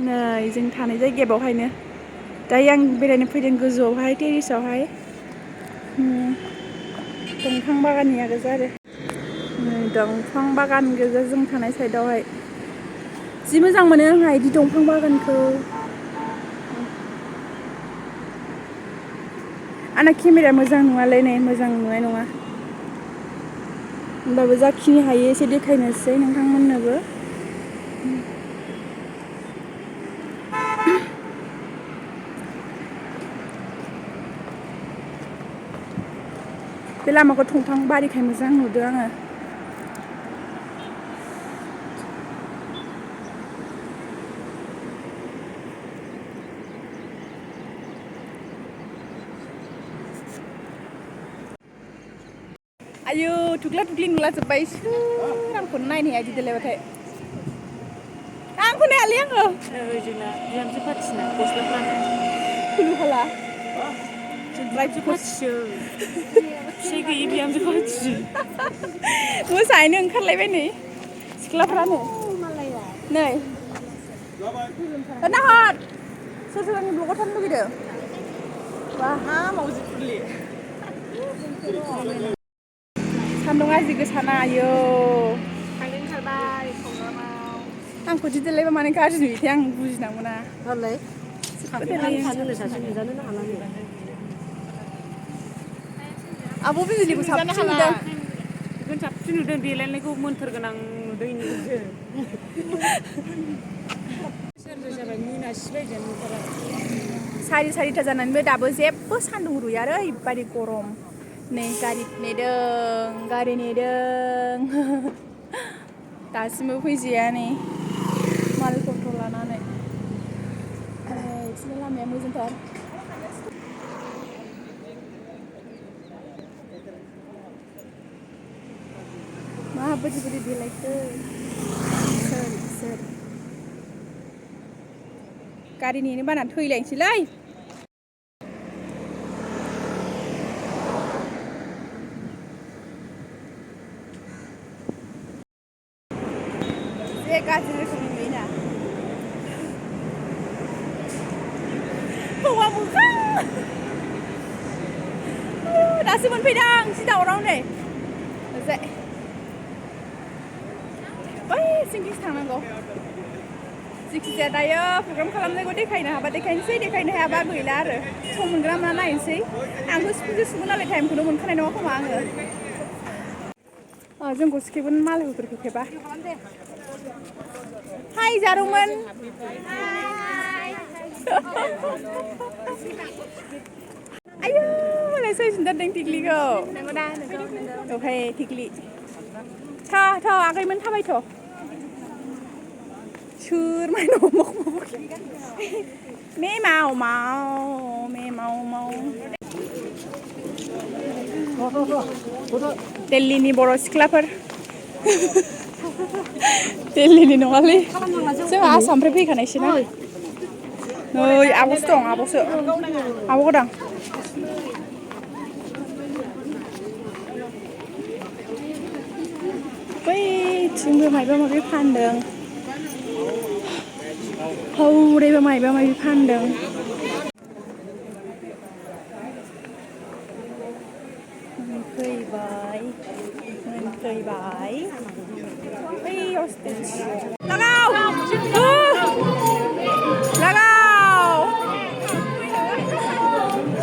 नै जों थानाय जायगाया बावहायनो दायो आं बेरायनो फैदों गोजौआवहाय टेरिसावहाय दंफां बागाननिया गोजा आरो नै दंफां बागान गोजा जों थानाय साइडआवहाय जि मोजां मोनो आंहा बिदि दंफां बागानखौ आंना केमेराया मोजां नङालै नै मोजां नुनाय नङा होमबाबो जाखिनि हायो एसे देखायनोसै नोंथांमोननोबो बे लामाखौ दंफां बारिखाय मोजां नुदों आङो आयु थुख्ला थुख्लि नुलाजोब्बाय आंखौनो नायनो हाया गिदिरलायबाथाय आंखौ नायालै आङो जोंना बिहामजो पार्टिना गस्लाफ्रानो खुलु हाला बिहामजो पार्टिसो फिसाइ गैयि बिहामजो पार्टि मोसाहैनो ओंखारलायबाय नै सिख्लाफ्रानो नै नाहर सोर सोर आंनि ब्लगाव थानो लुगैदों बा मावजि फुलि सान्दुङा जि गोसाना आयौ थांनो ओंखारबाय प्रग्रामाव आंखौ दिदेरलायबा मानो गाज्रि नुयोथाय आं बुजिना मोना मालाय थानो सासे नुजानो हाला आब' बिजुलिखौ साबसिन नुदों बेखौनो साबसिन नुदों देलायनायखौ मोन्थोर गोनां नुदों सेरजा जाबाय मोनासि बायदियानो नुथारा सारिथा जानानैबो दाबो जेबो सान्दुं रुया ओरैबायदि गरम नै गारि नेदों दासिमबो फैजाया नै माल पत्र लानानै बिसोरनि लामाया मोजांथार माबायदि देलायखो सोर गारि नेनो बानानै थैलायनोसैलै जे गाज्रि रोखोमनि नुयोना हौवा मोखां दासो मोनफैदों जि दावराव नै ओजाय बै सिंथिंसो थांनांगौ जिखिजाया दायो प्रग्राम खालामनायखौ देखायनो हाबा देखायनोसै देखायनो हायाबा गैला आरो सम मोनग्रा मोना नायनोसै आंथ' स्पिडजों सुगोन नालाय टाइमखौनो मोनखानाय नङा खोमा आङो जोंखौ सिखेबोन मालायफोरखौ खेबा हाय जारौमोन आयौ मालाय सैसुनथारदों थिख्लिखौ औहाय थिख्लि थ' आगैमोन थाबायथ' सोर माइनाव मे माव दिल्लीनि बर' सिख्लाफोर दिल्लीनि नङालै जोंहा आसामनिफ्राय फैखानायसो ना नै आब'सो दं आब' गोदां बैथिंबो माबा माबि फानदों हौरैबो माबा माबि फानदों मोनफैबाय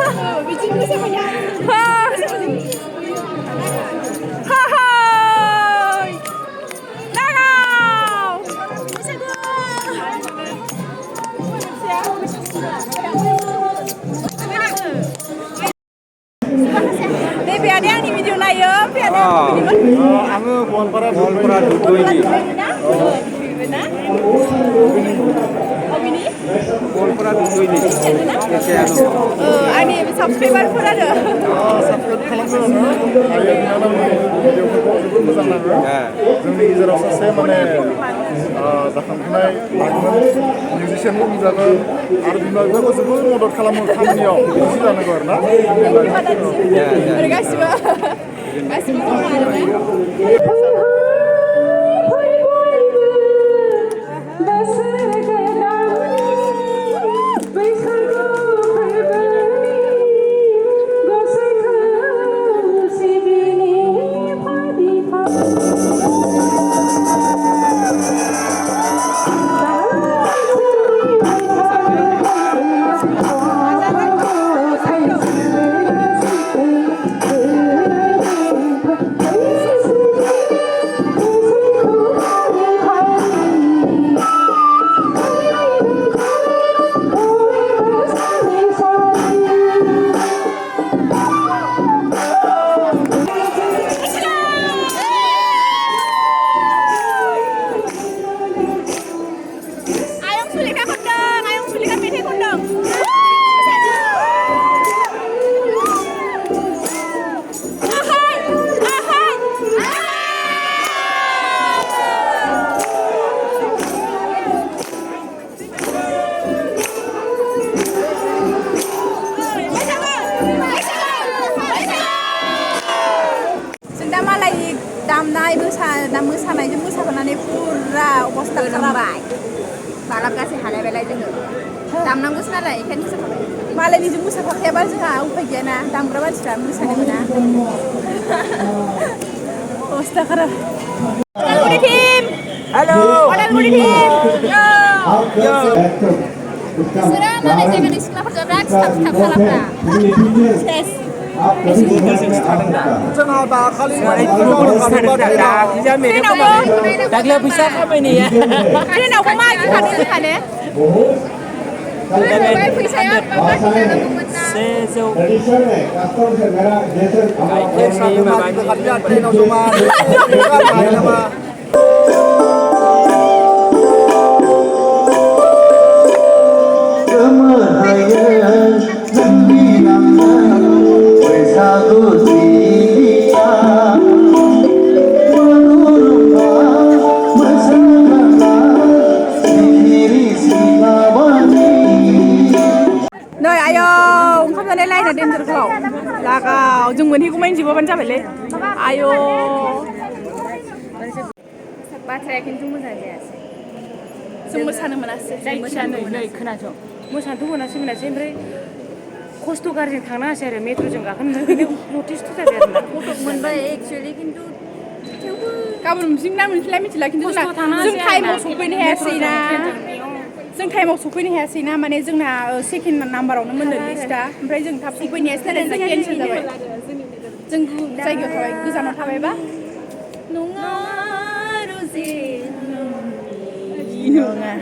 लागाव बिदिनो मोसाबाय Piade yang di video na yo, piade yang di video. Aku Bwalpara Dukuini. Bwalpara Dukuini. Ani subscriber pun ada. Subscribe खालामदों आरो बिनानाव भिडिअफोरखौ जोबोद मोजां नाङो जोंनि गेजेराव सासे माने जाखांफुनाय लाइमोन मिउजिशियानबो बुंजागोन आरो बिमा बिफाखौ जोबोद मदद खालामो खामानियाव बिदि जानांगौ आरो ना गासिबो गोरोंबाय बालाब गासै हालायबायलाय जोङो दामनांगौसो नालाय ओंखायनो मोसाखाबाय मालायनिजों मोसाफाखायाबा जोंहा उफाय गैयाना दामग्रा मानसिफ्रा मोसानो मोना अबस्था खाराब Udalguri team hello Udalguri team बिसोरो मालाय जायगानि सिख्लाफोरजों बिराद सिथाब सिथाब खालामग्रा सेस जोंहा दाखालि दाख्लै फैसा खामायनाया ट्रेनावबो मागिखानो फैसाया सेजौ ट्रेनाव जमा नै आयौ ओंखाम जानाय लायना देन्जारखौ लागाव जों मोनहैगौ मानि जोबाबानो जाबायलै आयौ बाथ्राया खिन्थु मोजां जायासै जों मोसानो मोनासै जायखिया नै खोनासं मोसानोथ' मोनासै ओमफ्राय खस्थ' गारिजों थांनाङासै आरो मेट्र'जों गाखोनो नटिसथ' जाबाय आरोना फट' मोनबाय एक्सुवेलि खिन्थु थेवबो गाबोन मोनफिनगोन ना मोनफिनला मिथिला खिन्थु जों टाइमाव सफैनो हायासै ना जों टाइमाव सफैनो हायासै ना माने जोंना सेकेन्ड नाम्बारावनो मोनदों लिस्टआ ओमफ्राय जों थाब सफैनो हायासै नालाय जोंना केन्सेल जाबाय जों जायगायाव थाबाय गोजानाव थाबायबा नङा रजे नङा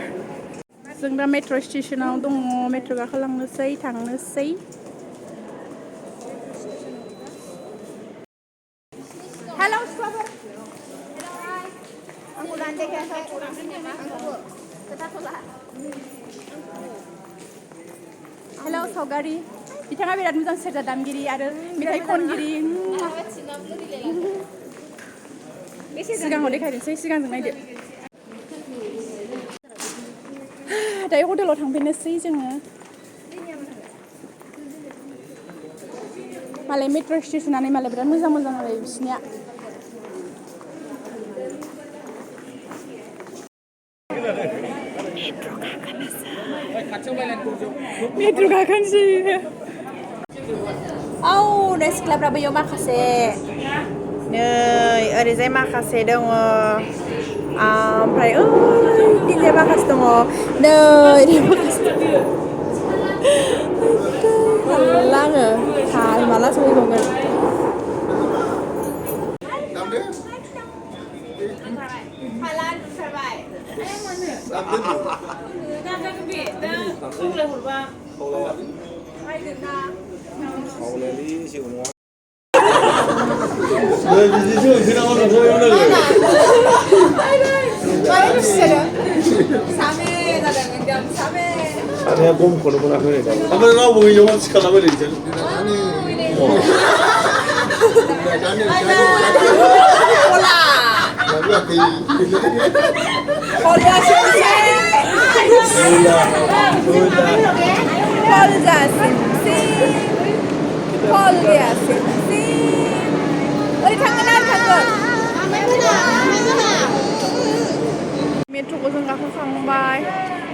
जों दा मेट्र' स्टेसनाव दङ मेट्र' गाखोलांनोसै थांनोसै हेलौ सिख्लाफोर आंखौ दानो देखायाखै आंखौबो खोथाथ'ला हेलौ सावगारि बिथाङा बिराद मोजां सेरजा दामगिरि आरो मेथाइ खनगिरि सिगाङाव देखायनोसै सिगांजों नायदो दायो हटेलाव थांफिननोसै जोङो मालाय मेट्र' स्टेसनानो मालाय बिराद मोजां मोजां आरो बिसिनिया मेट्र' गाखोनोसै औ नै सिख्लाफ्रा बैयाव माखासे नै ओरैजाय माखासे दङ ओमफ्राय ओइथिंजाय माखासे दङ नै माखासे हाला आङो माला सहैबावगोन सानैया गमखौनो मोनाखै ओमफ्राय रावबो गैयियाव मानसि खालामबाय जों मेट्र'खौ जों गाखोखांबाय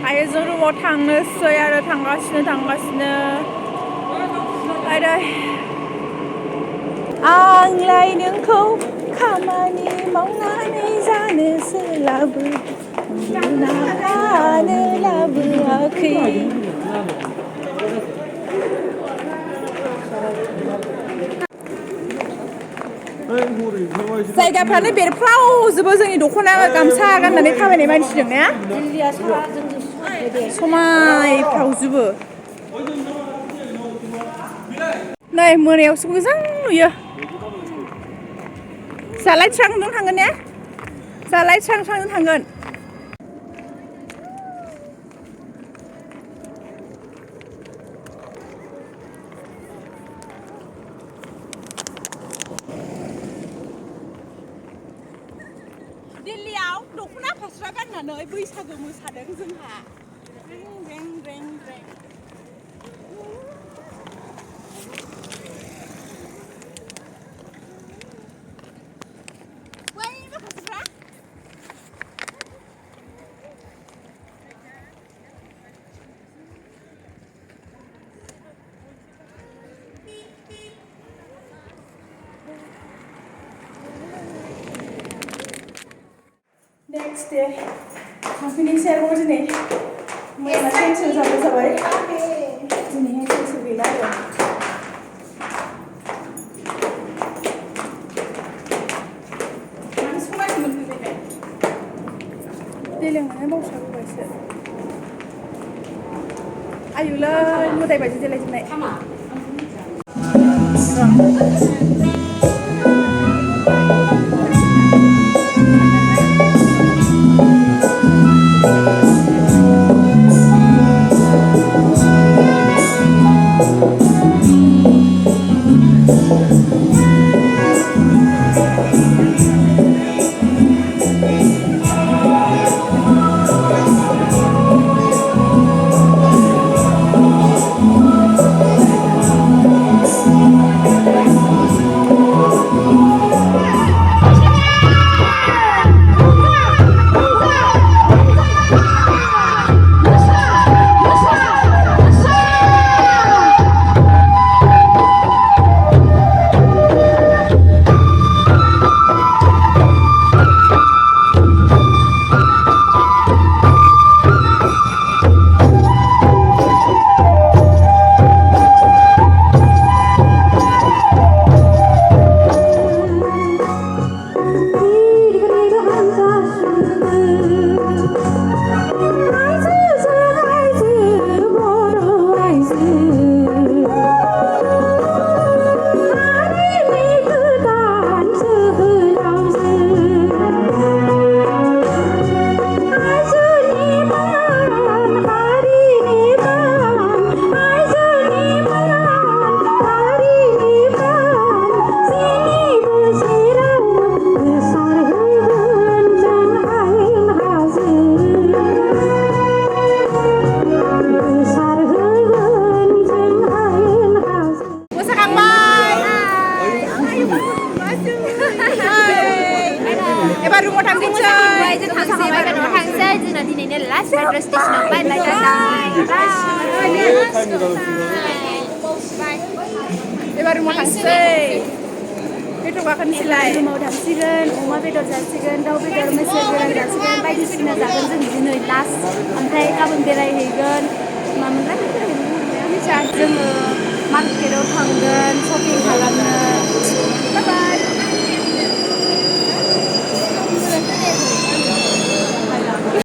आरो जों रुमाव थांनोसै आरो थांगासिनो आरो आंलाय नोंखौ खामानि मावनानै जानो सोलाबो उन्दुनानै लाबोआखै जायगाफ्रानो बेरफ्रावजोबो जोंनि दख'ना गामसा गाननानै थाबायनाय मानसिजों ना समायफ्रावजोबो नै मोनायावसो मोजां नुयो जालाय स्रांजों थांगोन ने जालाय स्रांजों थांगोन दिल्लीयाव दख'ना फास्रा गाननानै बैसागो मोसादों जोंहा रें रें रें रें बै माखासेफ्रा दे थांफिननोसै आरोबाव दिनै मैया केन्सेल जाबाय दिनैहाय केन्सेल गैला आरो मानो संनानै मोनफैबाय दै लोंनानै बावसाबोबायसो आयुलै मोदाय बायदि देलायजोबनाय एबार रुमाव थांसै बेदर गाखोनोसैलाय रुमाव थांसिगोन अमा बेदर जासिगोन दाउ बेदर मैसो गोरान जासिगोन बायदिसिना जागोन जों दिनै लास्ट ओमफ्राय गाबोन बेरायहैगोन मामोनलाय जोङो मार्केटाव थांगोन शपिं खालामनो